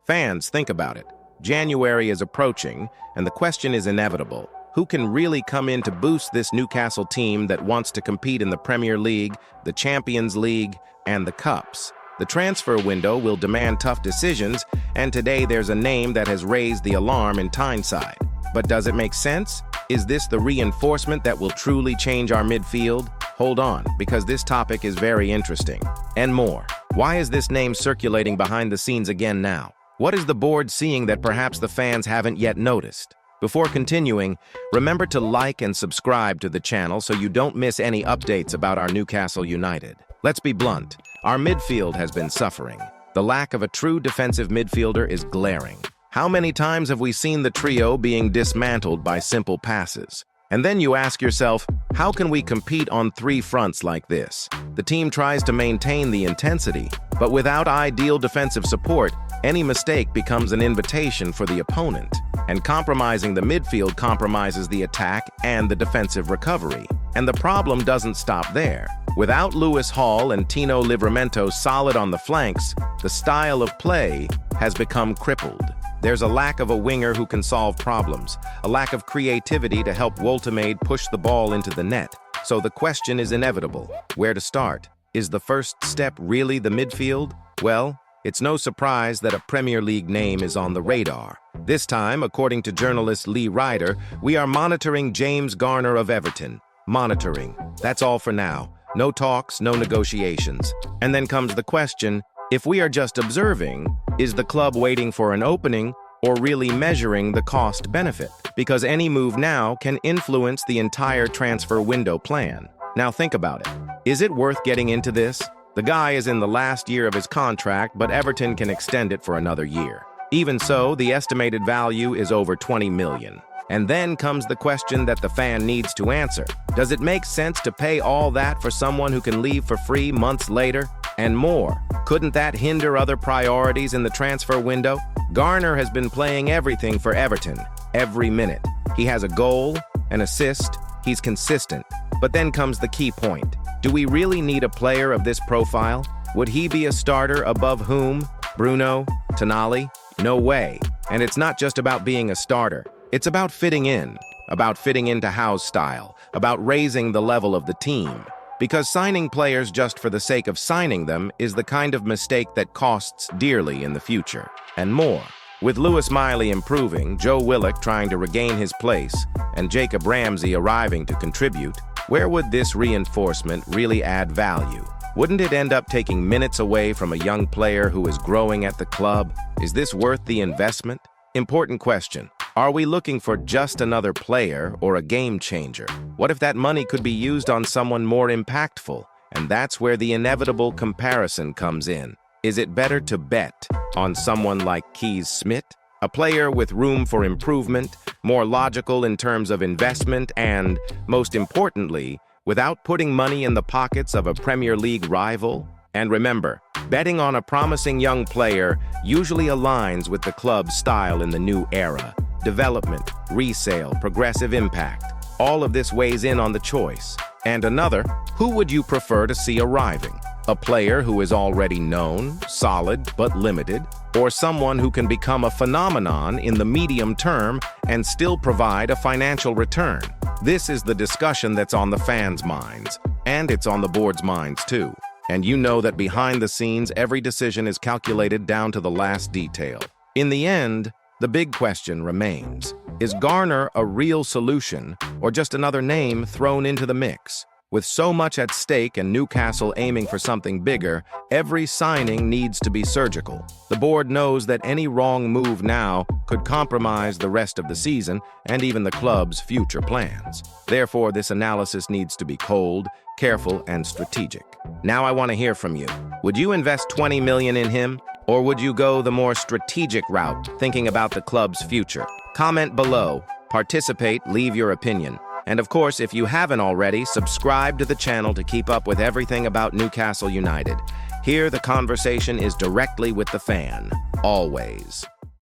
Fans, think about it. January is approaching, and the question is inevitable. Who can really come in to boost this Newcastle team that wants to compete in the Premier League, the Champions League, and the Cups? The transfer window will demand tough decisions, and today there's a name that has raised the alarm in Tyneside. But does it make sense? Is this the reinforcement that will truly change our midfield? Hold on, because this topic is very interesting. And more. Why is this name circulating behind the scenes again now? What is the board seeing that perhaps the fans haven't yet noticed? Before continuing, remember to like and subscribe to the channel so you don't miss any updates about our Newcastle United. Let's be blunt. Our midfield has been suffering. The lack of a true defensive midfielder is glaring. How many times have we seen the trio being dismantled by simple passes? And then you ask yourself, how can we compete on three fronts like this? The team tries to maintain the intensity, but without ideal defensive support, any mistake becomes an invitation for the opponent. And compromising the midfield compromises the attack and the defensive recovery. And the problem doesn't stop there. Without Lewis Hall and Tino Livramento solid on the flanks, the style of play has become crippled. There's a lack of a winger who can solve problems, a lack of creativity to help Woltemade push the ball into the net. So the question is inevitable. Where to start? Is the first step really the midfield? Well, it's no surprise that a Premier League name is on the radar. This time, according to journalist Lee Ryder, we are monitoring James Garner of Everton. Monitoring. That's all for now. No talks, no negotiations. And then comes the question, if we are just observing, is the club waiting for an opening or really measuring the cost-benefit? Because any move now can influence the entire transfer window plan. Now think about it. Is it worth getting into this? The guy is in the last year of his contract, but Everton can extend it for another year. Even so, the estimated value is over 20 million. And then comes the question that the fan needs to answer. Does it make sense to pay all that for someone who can leave for free months later? And more. Couldn't that hinder other priorities in the transfer window? Garner has been playing everything for Everton, every minute. He has a goal, an assist, he's consistent. But then comes the key point. Do we really need a player of this profile? Would he be a starter above whom? Bruno? Tonali? No way. And it's not just about being a starter. It's about fitting into Howe's style, about raising the level of the team. Because signing players just for the sake of signing them is the kind of mistake that costs dearly in the future. And more. With Lewis Miley improving, Joe Willock trying to regain his place, and Jacob Ramsey arriving to contribute, where would this reinforcement really add value? Wouldn't it end up taking minutes away from a young player who is growing at the club? Is this worth the investment? Important question. Are we looking for just another player or a game changer? What if that money could be used on someone more impactful? And that's where the inevitable comparison comes in. Is it better to bet on someone like Keys Smith? A player with room for improvement, more logical in terms of investment, and, most importantly, without putting money in the pockets of a Premier League rival? And remember, betting on a promising young player usually aligns with the club's style in the new era. Development, resale, progressive impact. All of this weighs in on the choice. And another, who would you prefer to see arriving? A player who is already known, solid, but limited, or someone who can become a phenomenon in the medium term and still provide a financial return? This is the discussion that's on the fans' minds, and it's on the board's minds too. And you know that behind the scenes, every decision is calculated down to the last detail. In the end, the big question remains, is Garner a real solution or just another name thrown into the mix? With so much at stake and Newcastle aiming for something bigger, every signing needs to be surgical. The board knows that any wrong move now could compromise the rest of the season and even the club's future plans. Therefore, this analysis needs to be cold, careful, and strategic. Now I want to hear from you. Would you invest 20 million in him? Or would you go the more strategic route, thinking about the club's future? Comment below, participate, leave your opinion. And of course, if you haven't already, subscribe to the channel to keep up with everything about Newcastle United. Here, the conversation is directly with the fan, always.